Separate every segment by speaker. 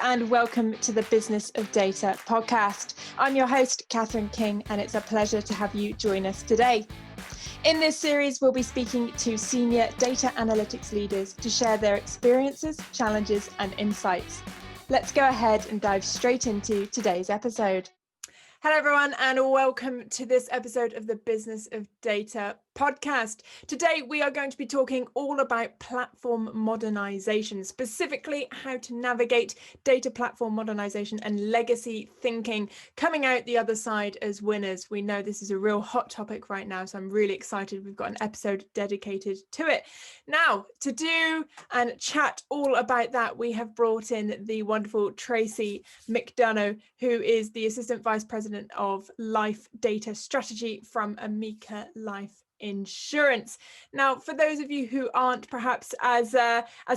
Speaker 1: and welcome to the Business of Data podcast. I'm your host, Catherine King, and it's a pleasure to have you join us today. In this series, we'll be speaking to senior data analytics leaders to share their experiences, challenges, and insights. Let's go ahead and dive straight into today's episode. Hello, everyone, and welcome to this episode of the Business of Data podcast. Today, we are going to be talking all about platform modernization, specifically how to navigate data platform modernization and legacy thinking, coming out the other side as winners. We know this is a real hot topic right now, so I'm really excited. We've got an episode dedicated to it. Now, to do and chat all about that, we have brought in the wonderful Tracy McDonagh, who is the Assistant Vice President of Life Data Strategy from Amica Life Insurance. Now, for those of you who aren't perhaps as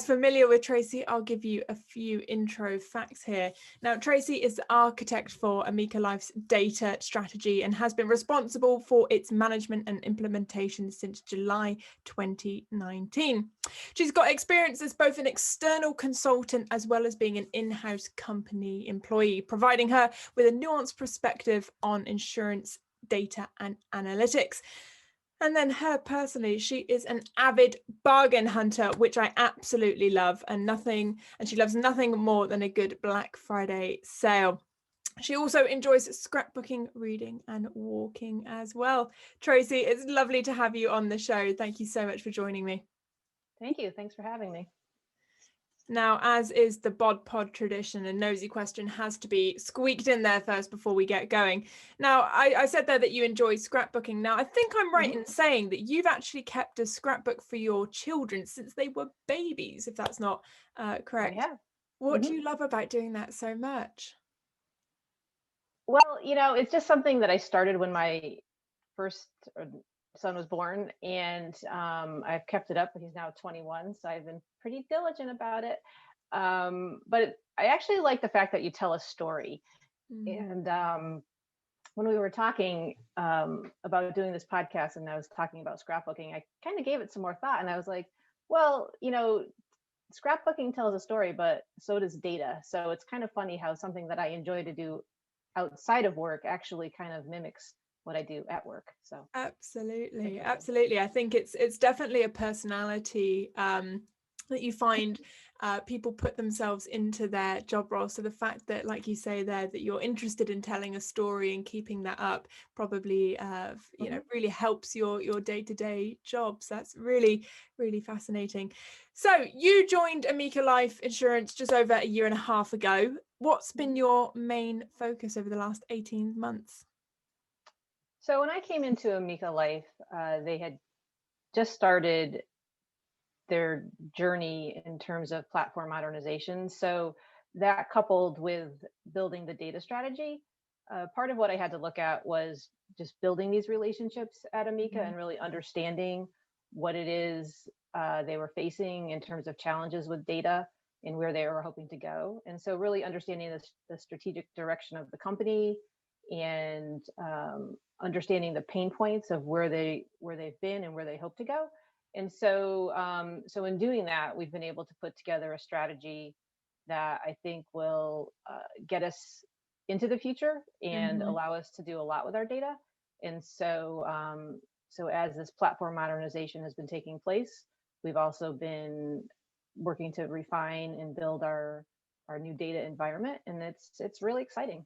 Speaker 1: familiar with Tracy, I'll give you a few intro facts here. Now, Tracy is the architect for Amica Life's data strategy and has been responsible for its management and implementation since July 2019. She's got experience as both an external consultant as well as being an in-house company employee, providing her with a nuanced perspective on insurance data and analytics. And then her personally, she is an avid bargain hunter, which I absolutely love, and she loves nothing more than a good Black Friday sale. She also enjoys scrapbooking, reading, and walking as well. Tracy, it's lovely to have you on the show. Thank you so much for joining me.
Speaker 2: Thank you. Thanks for having me.
Speaker 1: Now, as is the bod pod tradition, a nosy question has to be squeaked in there first before we get going. Now, I said there that you enjoy scrapbooking. Now, I think I'm right in saying that you've actually kept a scrapbook for your children since they were babies, if that's not correct.
Speaker 2: Yeah.
Speaker 1: What do you love about doing that so much?
Speaker 2: Well, it's just something that I started when my first son was born, and I've kept it up. He's now 21, so I've been pretty diligent about it. But I actually like the fact that you tell a story. And when we were talking about doing this podcast, and I was talking about scrapbooking, I kind of gave it some more thought, and I was like, well, scrapbooking tells a story, but so does data. So it's kind of funny how something that I enjoy to do outside of work actually kind of mimics what I do at work. So
Speaker 1: absolutely. I think it's definitely a personality that you find people put themselves into their job role. So the fact that, like you say there, that you're interested in telling a story and keeping that up probably really helps your day-to-day jobs. That's really, really fascinating. So you joined Amica Life Insurance just over a year and a half ago. What's been your main focus over the last 18 months?
Speaker 2: So when I came into Amica Life, they had just started their journey in terms of platform modernization. So that, coupled with building the data strategy, part of what I had to look at was just building these relationships at Amica and really understanding what it is they were facing in terms of challenges with data and where they were hoping to go. And so really understanding the strategic direction of the company and understanding the pain points of where they've been and where they hope to go. And so in doing that, we've been able to put together a strategy that I think will get us into the future and allow us to do a lot with our data. And so as this platform modernization has been taking place, we've also been working to refine and build our new data environment, and it's really exciting.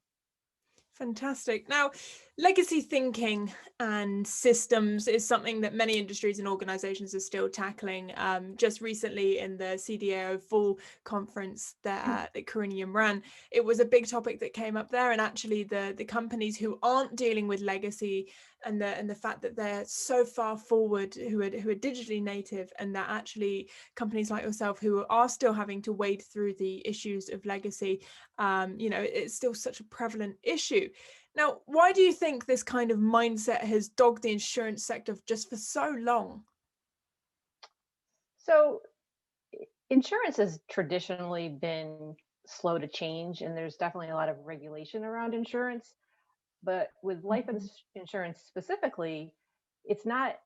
Speaker 1: Fantastic. Now, legacy thinking and systems is something that many industries and organizations are still tackling. Just recently in the CDAO Fall conference that Corinium ran, it was a big topic that came up there. And actually the companies who aren't dealing with legacy and the fact that they're so far forward, who are digitally native, and that actually companies like yourself who are still having to wade through the issues of legacy, it's still such a prevalent issue. Now, why do you think this kind of mindset has dogged the insurance sector just for so long?
Speaker 2: So insurance has traditionally been slow to change, and there's definitely a lot of regulation around insurance. But with life insurance specifically, it's not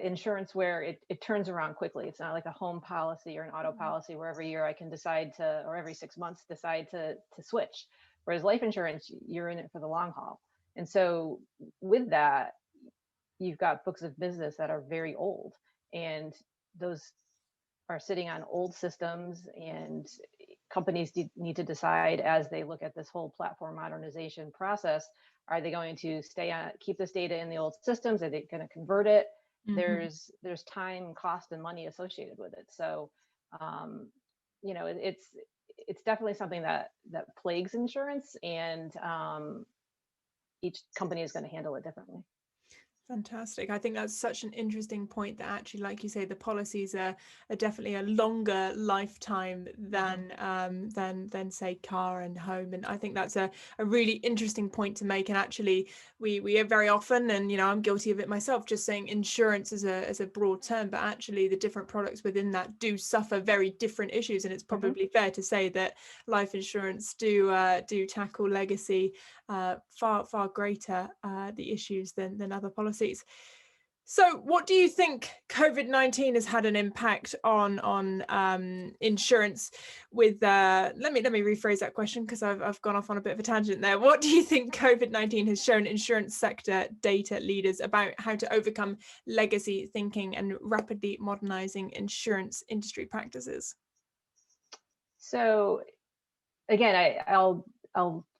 Speaker 2: insurance where it turns around quickly. It's not like a home policy or an auto policy where every year I can decide to, or every 6 months decide to switch. Whereas life insurance, you're in it for the long haul. And so with that, you've got books of business that are very old, and those are sitting on old systems, and companies need to decide as they look at this whole platform modernization process, are they going to keep this data in the old systems? Are they going to convert it? There's time, cost, and money associated with it. So, it's definitely something that plagues insurance, and each company is going to handle it differently.
Speaker 1: Fantastic. I think that's such an interesting point, that actually, like you say, the policies are definitely a longer lifetime than say car and home. And I think that's a really interesting point to make. And actually, we are very often, and I'm guilty of it myself, just saying insurance as a broad term, but actually the different products within that do suffer very different issues. And it's probably fair to say that life insurance do tackle legacy far greater the issues than other policies. So what do you think COVID-19 has had an impact on insurance with let me rephrase that question, because I've gone off on a bit of a tangent there. What do you think COVID-19 has shown insurance sector data leaders about how to overcome legacy thinking and rapidly modernizing insurance industry practices?
Speaker 2: So again, I'll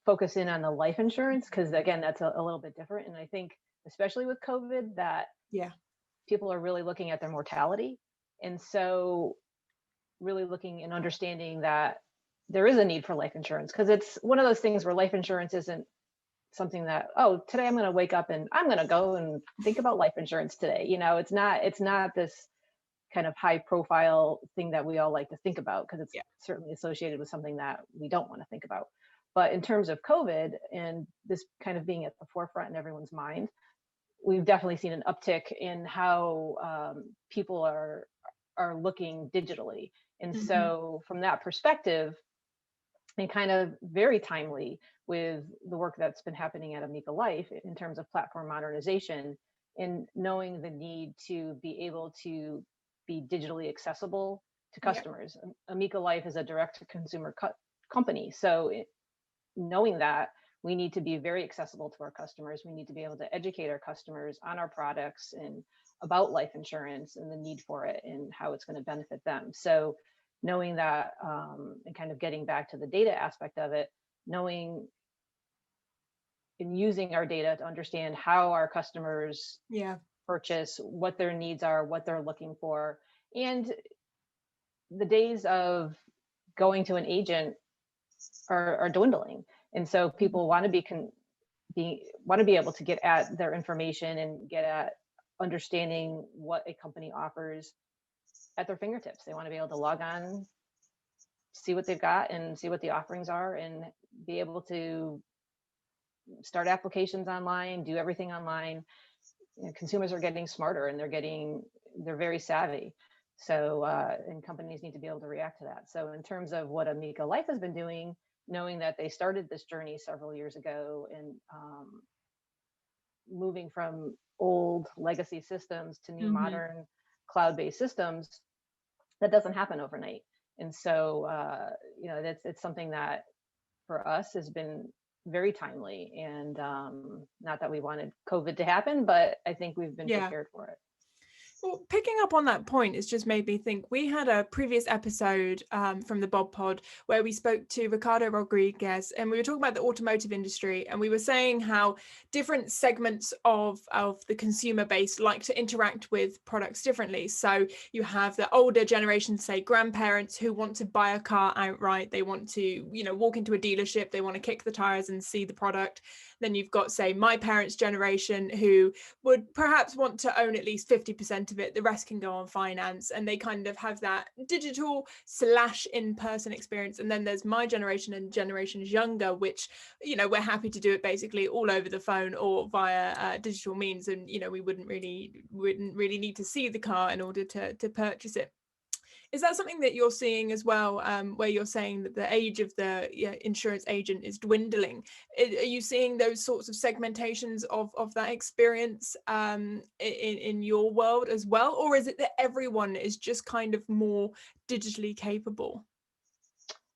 Speaker 2: focus in on the life insurance, because again, that's a little bit different. And I think especially with COVID, that people are really looking at their mortality. And so really looking and understanding that there is a need for life insurance, because it's one of those things where life insurance isn't something that, oh, today I'm going to wake up and I'm going to go and think about life insurance today. It's not this kind of high profile thing that we all like to think about, because it's certainly associated with something that we don't want to think about. But in terms of COVID and this kind of being at the forefront in everyone's mind, we've definitely seen an uptick in how people are looking digitally. And so from that perspective, and kind of very timely with the work that's been happening at Amica Life in terms of platform modernization, and knowing the need to be able to be digitally accessible to customers. Amica Life is a direct to consumer company. So knowing that, we need to be very accessible to our customers. We need to be able to educate our customers on our products and about life insurance and the need for it and how it's going to benefit them. So knowing that, and kind of getting back to the data aspect of it, knowing and using our data to understand how our customers purchase, what their needs are, what they're looking for. And the days of going to an agent are dwindling. And so people want to be able to get at their information and get at understanding what a company offers at their fingertips. They want to be able to log on, see what they've got and see what the offerings are, and be able to start applications online, do everything online. Consumers are getting smarter, and they're very savvy. So, and companies need to be able to react to that. So in terms of what Amica Life has been doing, knowing that they started this journey several years ago, and moving from old legacy systems to new modern cloud-based systems, that doesn't happen overnight. And so, it's something that for us has been very timely, and not that we wanted COVID to happen, but I think we've been prepared for it.
Speaker 1: Well, picking up on that point, it's just made me think. We had a previous episode from the Bob Pod where we spoke to Ricardo Rodriguez, and we were talking about the automotive industry, and we were saying how different segments of the consumer base like to interact with products differently. So you have the older generation, say grandparents, who want to buy a car outright. They want to, walk into a dealership, they want to kick the tires and see the product. Then you've got, say, my parents' generation, who would perhaps want to own at least 50% of it. The rest can go on finance, and they kind of have that digital / in-person experience. And then there's my generation and generations younger, which, we're happy to do it basically all over the phone or via digital means. And, we wouldn't really need to see the car in order to purchase it. Is that something that you're seeing as well, where you're saying that the age of the insurance agent is dwindling? Are you seeing those sorts of segmentations of that experience in your world as well? Or is it that everyone is just kind of more digitally capable?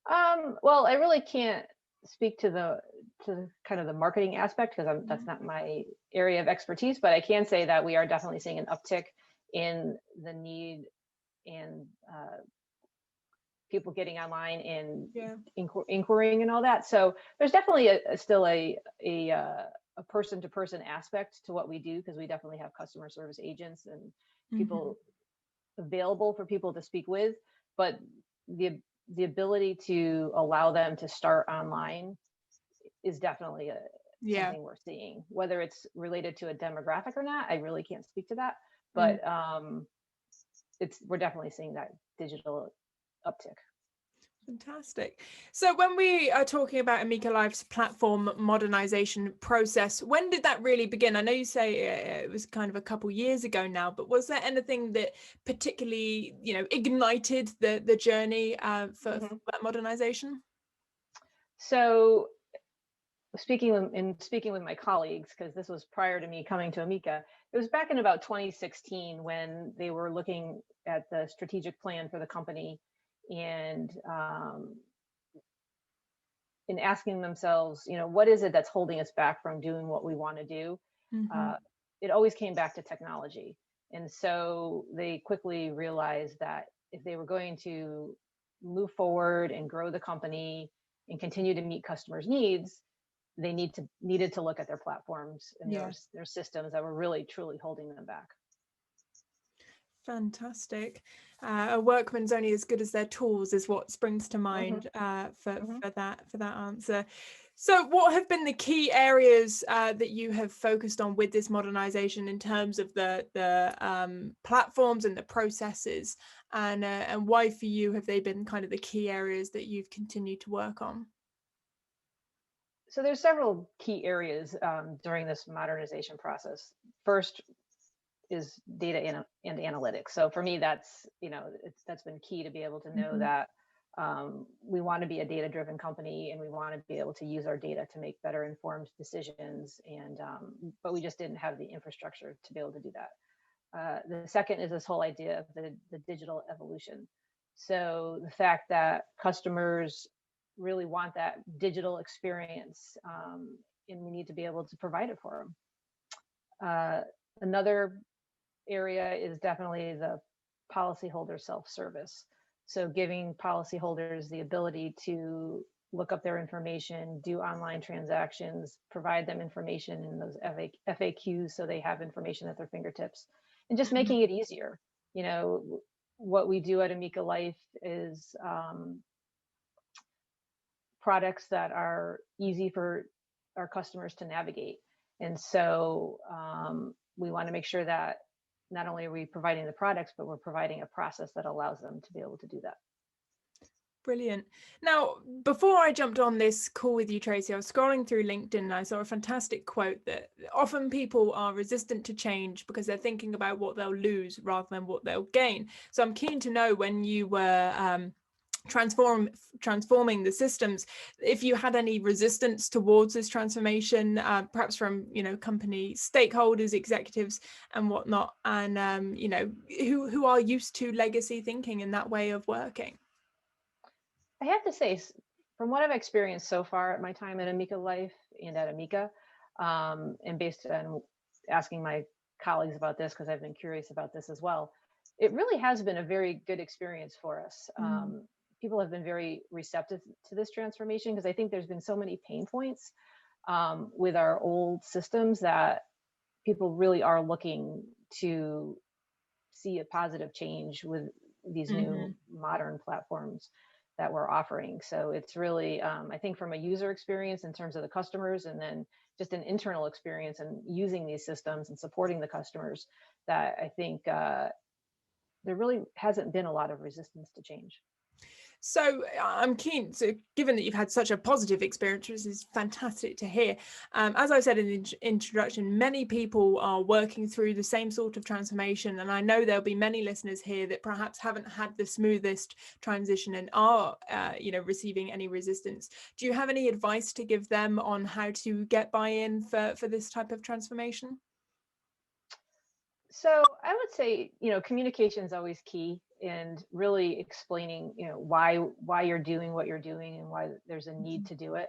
Speaker 2: Well, I really can't speak to the kind of the marketing aspect because that's not my area of expertise, but I can say that we are definitely seeing an uptick in the need and people getting online and
Speaker 1: Yeah.
Speaker 2: inquiring and all that. So there's definitely still a person-to-person aspect to what we do, because we definitely have customer service agents and people available for people to speak with. But the ability to allow them to start online is definitely something we're seeing. Whether it's related to a demographic or not, I really can't speak to that. But we're definitely seeing that digital uptick.
Speaker 1: Fantastic. So when we are talking about Amica Live's platform modernization process, when did that really begin? I know you say it was kind of a couple years ago now, but was there anything that particularly, ignited the journey for that modernization?
Speaker 2: So speaking with my colleagues, because this was prior to me coming to Amica, it was back in about 2016 when they were looking at the strategic plan for the company and in asking themselves, what is it that's holding us back from doing what we want to do? It always came back to technology. And so they quickly realized that if they were going to move forward and grow the company and continue to meet customers' needs, they needed to look at their platforms and their systems that were really truly holding them back.
Speaker 1: Fantastic. A workman's only as good as their tools is what springs to mind for that answer. So what have been the key areas that you have focused on with this modernization in terms of the platforms and the processes, and why for you have they been kind of the key areas that you've continued to work on?
Speaker 2: So there's several key areas during this modernization process. First is data and analytics. So for me, that's been key to be able to know that we want to be a data-driven company and we want to be able to use our data to make better informed decisions. And but we just didn't have the infrastructure to be able to do that. The second is this whole idea of the digital evolution. So the fact that customers really want that digital experience, and we need to be able to provide it for them. Another area is definitely the policyholder self-service. So giving policyholders the ability to look up their information, do online transactions, provide them information in those FAQs so they have information at their fingertips, and just making it easier. What we do at Amica Life is products that are easy for our customers to navigate. And so we want to make sure that not only are we providing the products, but we're providing a process that allows them to be able to do that.
Speaker 1: Brilliant. Now, before I jumped on this call with you, Tracy, I was scrolling through LinkedIn and I saw a fantastic quote that often people are resistant to change because they're thinking about what they'll lose rather than what they'll gain. So I'm keen to know, when you were transforming the systems, if you had any resistance towards this transformation, perhaps from company stakeholders, executives and whatnot, and who are used to legacy thinking and that way of working.
Speaker 2: I have to say, from what I've experienced so far at my time at Amica Life and at Amica, and based on asking my colleagues about this, because I've been curious about this as well, it really has been a very good experience for us. People have been very receptive to this transformation, because I think there's been so many pain points with our old systems that people really are looking to see a positive change with these new modern platforms that we're offering. So it's really, I think from a user experience in terms of the customers, and then just an internal experience and using these systems and supporting the customers, that I think there really hasn't been a lot of resistance to change.
Speaker 1: So I'm keen to, given that you've had such a positive experience, which is fantastic to hear. As I said in the introduction, many people are working through the same sort of transformation. And I know there'll be many listeners here that perhaps haven't had the smoothest transition and are, receiving any resistance. Do you have any advice to give them on how to get buy-in for this type of transformation?
Speaker 2: So I would say, communication is always key, and really explaining, why you're doing what you're doing and why there's a need to do it.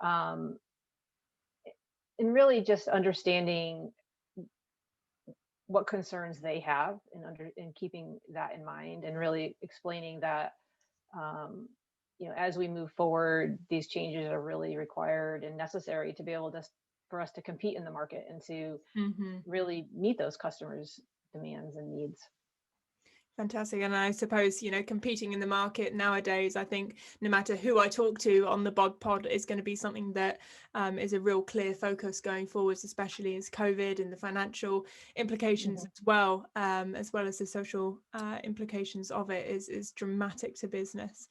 Speaker 2: Um, and really just understanding what concerns they have, and keeping that in mind, and really explaining that, um, as we move forward, these changes are really required and necessary to be able to, for us to compete in the market and to
Speaker 1: Mm-hmm.
Speaker 2: really meet those customers' demands and needs.
Speaker 1: Fantastic. And I suppose, competing in the market nowadays, I think no matter who I talk to on the Bod Pod is going to be something that is a real clear focus going forwards, especially as COVID and the financial implications
Speaker 2: Mhm.
Speaker 1: as well as the social implications of it is dramatic to business.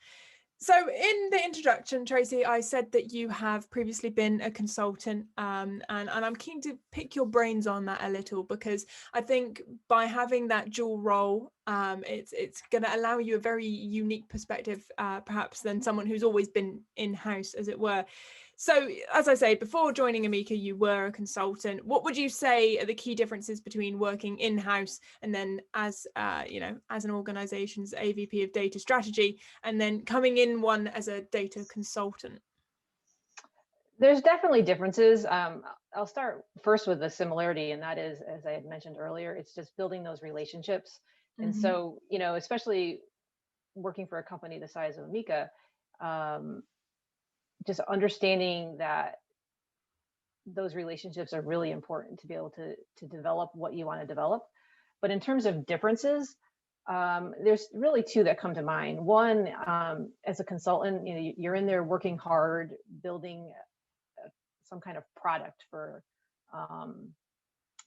Speaker 1: So in the introduction, Tracy, I said that you have previously been a consultant, and I'm keen to pick your brains on that a little, because I think by having that dual role, it's going to allow you a very unique perspective, perhaps, than someone who's always been in-house, as it were. So, as I say, before joining Amica, you were a consultant. What would you say are the key differences between working in-house and then as an organization's AVP of data strategy, and then coming in one as a data consultant?
Speaker 2: There's definitely differences. I'll start first with the similarity, and that is, as I had mentioned earlier, it's just building those relationships. And
Speaker 1: Mm-hmm.
Speaker 2: so, especially working for a company the size of Amica, um, just understanding that those relationships are really important to be able to develop what you want to develop. But in terms of differences, there's really two that come to mind. One, as a consultant, you're in there working hard, building some kind of product um,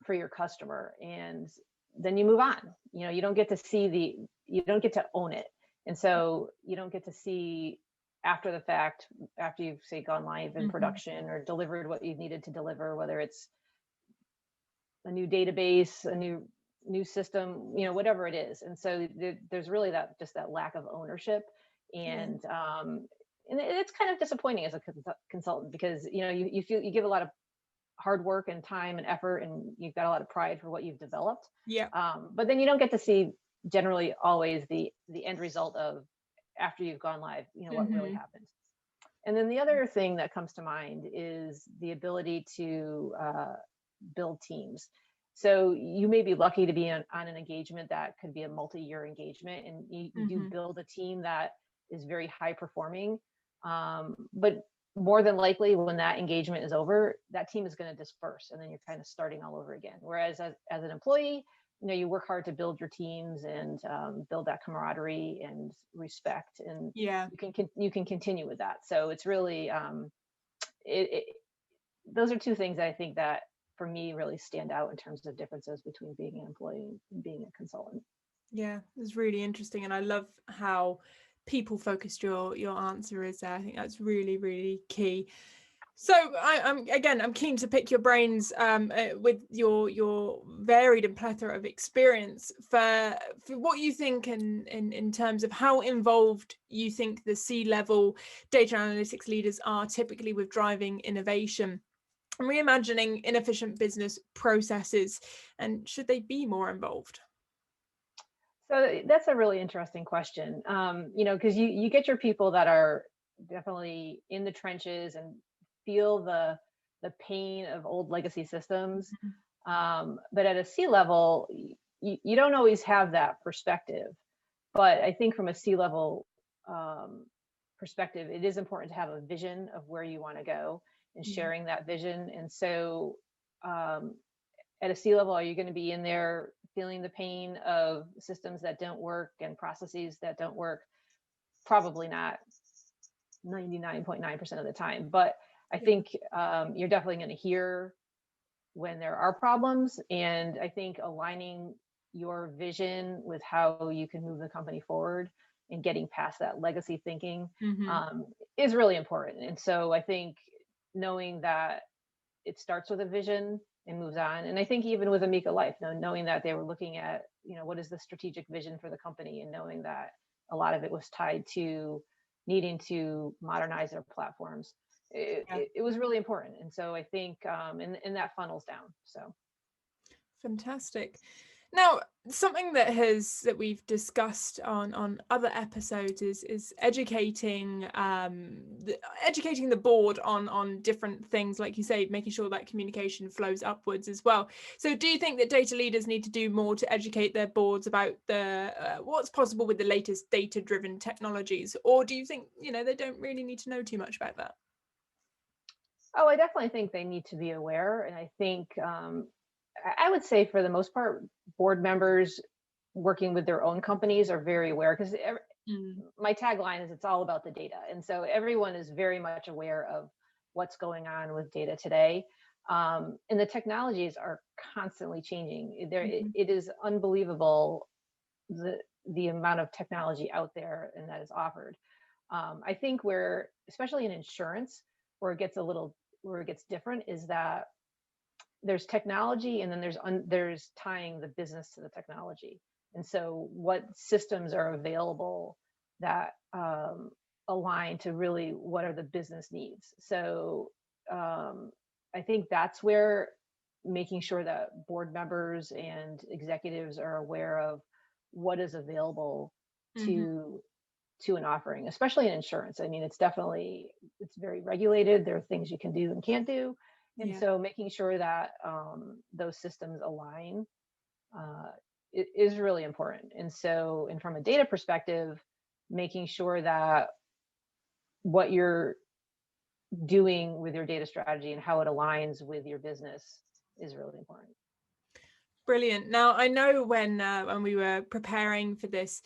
Speaker 2: for your customer, and then you move on. You don't get to you don't get to own it, and so you don't get to see after the fact, after you've, say, gone live in
Speaker 1: Mm-hmm.
Speaker 2: production or delivered what you needed to deliver, whether it's a new database, a new system, whatever it is. And so there's really that lack of ownership,
Speaker 1: Yeah.
Speaker 2: and it's kind of disappointing as a consultant, because you feel you give a lot of hard work and time and effort, and you've got a lot of pride for what you've developed.
Speaker 1: Yeah.
Speaker 2: But then you don't get to see generally always the end result of, after you've gone live, what really
Speaker 1: Mm-hmm.
Speaker 2: happened. And then the other thing that comes to mind is the ability to build teams. So you may be lucky to be on an engagement that could be a multi-year engagement, and you do
Speaker 1: Mm-hmm.
Speaker 2: build a team that is very high performing. But more than likely, when that engagement is over, that team is going to disperse, and then you're kind of starting all over again. Whereas as an employee, you work hard to build your teams and build that camaraderie and respect, and
Speaker 1: Yeah.
Speaker 2: you can continue with that. So it's really it those are two things I think that for me really stand out in terms of differences between being an employee and being a consultant.
Speaker 1: Yeah, it's really interesting, and I love how people focused your answer is there. I think that's really, really key. So I'm keen to pick your brains with your varied and plethora of experience for what you think in terms of how involved you think the C-level data analytics leaders are typically with driving innovation and reimagining inefficient business processes, and should they be more involved?
Speaker 2: So that's a really interesting question. Because you get your people that are definitely in the trenches and feel the pain of old legacy systems. But at a C level, you don't always have that perspective. But I think from a C level perspective, it is important to have a vision of where you want to go and
Speaker 1: Yeah.
Speaker 2: sharing that vision. And so, um, at a C level, are you going to be in there feeling the pain of systems that don't work and processes that don't work? Probably not 99.9% of the time. But I
Speaker 1: Yeah.
Speaker 2: think you're definitely going to hear when there are problems. And I think aligning your vision with how you can move the company forward and getting past that legacy thinking
Speaker 1: Mm-hmm.
Speaker 2: is really important. And so I think knowing that it starts with a vision and moves on. And I think even with Amica Life, knowing that they were looking at, what is the strategic vision for the company, and knowing that a lot of it was tied to needing to modernize their platforms. It was really important. And so I think, and that funnels down. So.
Speaker 1: Fantastic. Now, something that we've discussed on other episodes is educating educating the board on different things, like you say, making sure that communication flows upwards as well. So, do you think that data leaders need to do more to educate their boards about the what's possible with the latest data-driven technologies, or do you think they don't really need to know too much about that?
Speaker 2: Oh, I definitely think they need to be aware, and I think I would say for the most part, board members working with their own companies are very aware, because my tagline is it's all about the data. And so everyone is very much aware of what's going on with data today. And the technologies are constantly changing. It is unbelievable the amount of technology out there and that is offered. I think where, especially in insurance, where it gets different is that there's technology, and then there's tying the business to the technology. And so what systems are available that align to really what are the business needs. So I think that's where making sure that board members and executives are aware of what is available to an offering, especially in insurance. I mean, it's very regulated. There are things you can do and can't do. And so making sure that those systems align is really important. And from a data perspective, making sure that what you're doing with your data strategy and how it aligns with your business is really important.
Speaker 1: Brilliant. Now, I know when we were preparing for this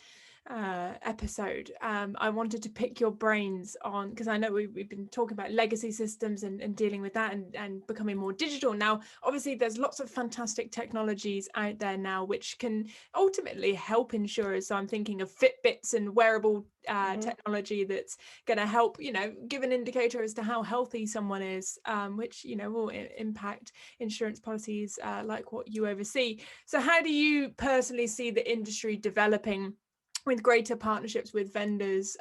Speaker 1: episode, I wanted to pick your brains on, because I know we've been talking about legacy systems and dealing with that and becoming more digital. Now, obviously, there's lots of fantastic technologies out there now which can ultimately help insurers. So I'm thinking of Fitbits and wearable technology that's going to help, give an indicator as to how healthy someone is, which, will impact insurance policies like what you oversee. So how do you personally see the industry developing with greater partnerships with vendors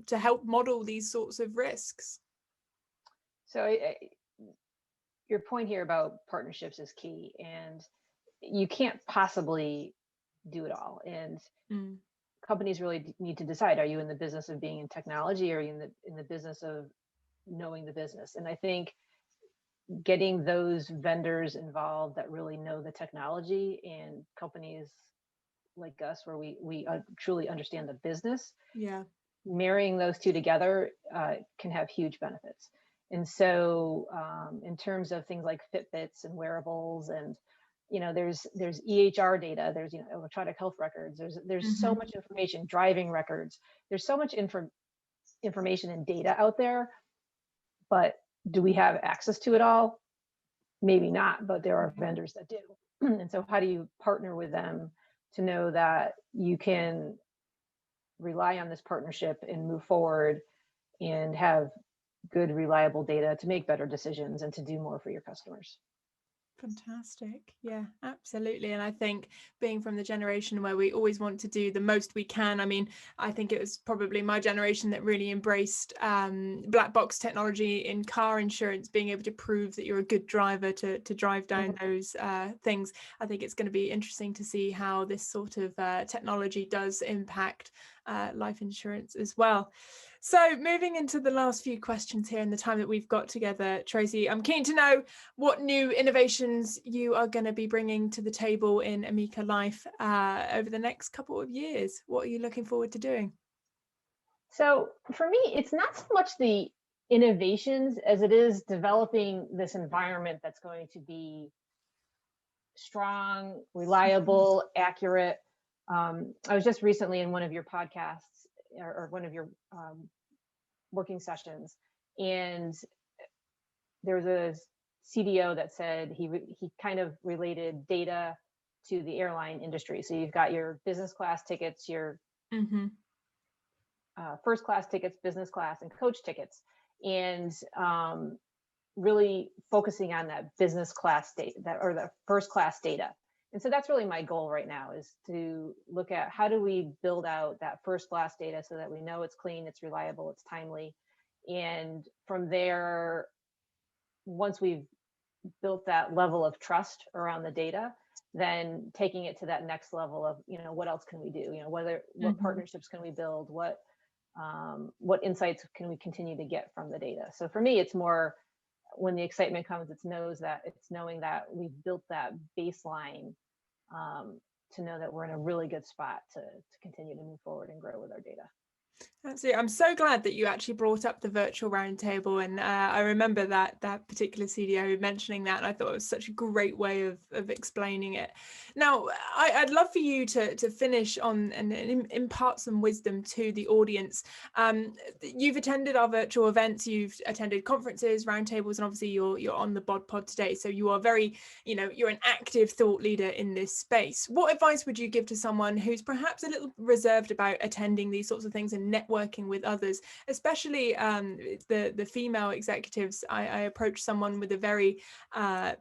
Speaker 1: to help model these sorts of risks?
Speaker 2: So your point here about partnerships is key, and you can't possibly do it all. And companies really need to decide, are you in the business of being in technology, or are you in the business of knowing the business? And I think getting those vendors involved that really know the technology, and companies like us where we truly understand the business, marrying those two together can have huge benefits. And so in terms of things like Fitbits and wearables, and there's EHR data, there's electronic health records, there's so much information, driving records, there's so much information and data out there, but do we have access to it all? Maybe not, but there are vendors that do. And so how do you partner with them to know that you can rely on this partnership and move forward and have good, reliable data to make better decisions and to do more for your customers?
Speaker 1: Fantastic. Yeah, absolutely. And I think being from the generation where we always want to do the most we can, I mean, I think it was probably my generation that really embraced black box technology in car insurance, being able to prove that you're a good driver to drive down those things. I think it's going to be interesting to see how this sort of technology does impact life insurance as well. So moving into the last few questions here in the time that we've got together, Tracy, I'm keen to know what new innovations you are going to be bringing to the table in Amica Life over the next couple of years. What are you looking forward to doing?
Speaker 2: So for me, it's not so much the innovations as it is developing this environment that's going to be strong, reliable, accurate. I was just recently in one of your podcasts or one of your working sessions, and there was a CDO that said he kind of related data to the airline industry. So you've got your business class tickets, your first class tickets, business class, and coach tickets, and really focusing on that business class data, or the first class data. And so that's really my goal right now, is to look at how do we build out that first class data so that we know it's clean, it's reliable, it's timely. And from there, once we've built that level of trust around the data, then taking it to that next level of, what else can we do? What partnerships can we build? What insights can we continue to get from the data? So for me, it's more, when the excitement comes, it's knowing that we've built that baseline, to know that we're in a really good spot to continue to move forward and grow with our data.
Speaker 1: Absolutely. I'm so glad that you actually brought up the virtual roundtable, and I remember that particular CDO mentioning that, and I thought it was such a great way of explaining it. Now, I'd love for you to finish on and impart some wisdom to the audience. You've attended our virtual events, you've attended conferences, roundtables, and obviously you're on the Bod Pod today. So you are very, you're an active thought leader in this space. What advice would you give to someone who's perhaps a little reserved about attending these sorts of things and networking with others, especially the female executives? I approached someone with a very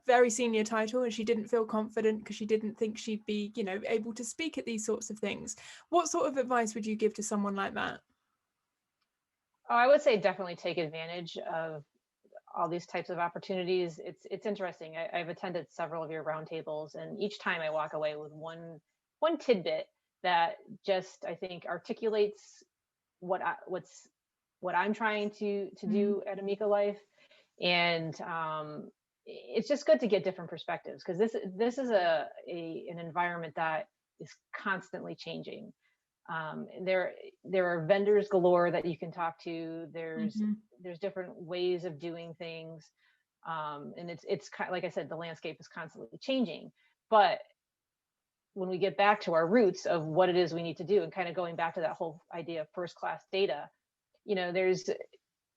Speaker 1: very senior title, and she didn't feel confident because she didn't think she'd be able to speak at these sorts of things. What sort of advice would you give to someone like that?
Speaker 2: Oh, I would say definitely take advantage of all these types of opportunities. It's interesting. I've attended several of your roundtables, and each time I walk away with one tidbit that just, I think, articulates what I'm trying to do at Amica Life. And it's just good to get different perspectives, because this is an environment that is constantly changing. There are vendors galore that you can talk to. There's different ways of doing things, and it's like I said, the landscape is constantly changing. But when we get back to our roots of what it is we need to do, and kind of going back to that whole idea of first class data,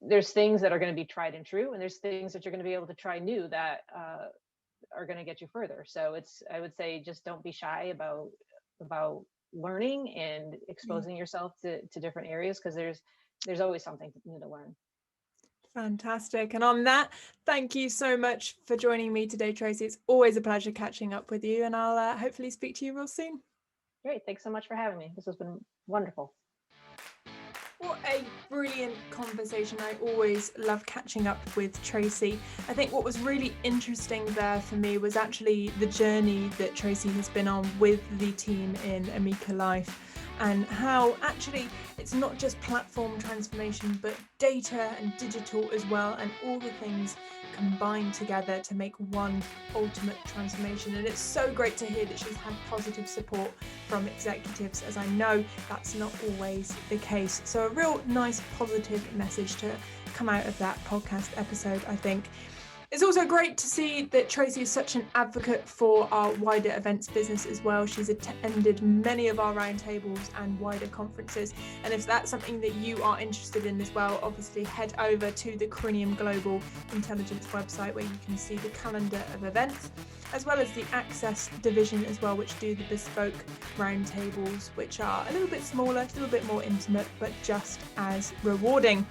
Speaker 2: there's things that are going to be tried and true, and there's things that you're going to be able to try new that are going to get you further. So I would say, just don't be shy about learning and exposing yourself to different areas, because there's always something new to learn.
Speaker 1: Fantastic. And on that, thank you so much for joining me today, Tracy. It's always a pleasure catching up with you, and I'll hopefully speak to you real soon.
Speaker 2: Great. Thanks so much for having me. This has been wonderful.
Speaker 1: What a brilliant conversation. I always love catching up with Tracy. I think what was really interesting there for me was actually the journey that Tracy has been on with the team in Amica Life, and how actually it's not just platform transformation, but data and digital as well, and all the things combined together to make one ultimate transformation. And it's so great to hear that she's had positive support from executives, as I know that's not always the case. So a real nice positive message to come out of that podcast episode, I think. It's also great to see that Tracy is such an advocate for our wider events business as well. She's attended many of our roundtables and wider conferences. And if that's something that you are interested in as well, obviously head over to the Crinium Global Intelligence website, where you can see the calendar of events, as well as the Access division as well, which do the bespoke roundtables, which are a little bit smaller, a little bit more intimate, but just as rewarding.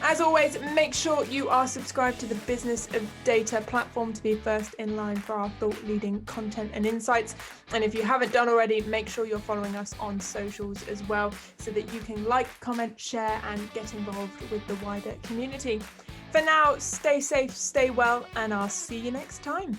Speaker 1: As always, make sure you are subscribed to the Business of Data platform to be first in line for our thought-leading content and insights. And if you haven't done already, make sure you're following us on socials as well, so that you can like, comment, share, and get involved with the wider community. For now, stay safe, stay well, and I'll see you next time.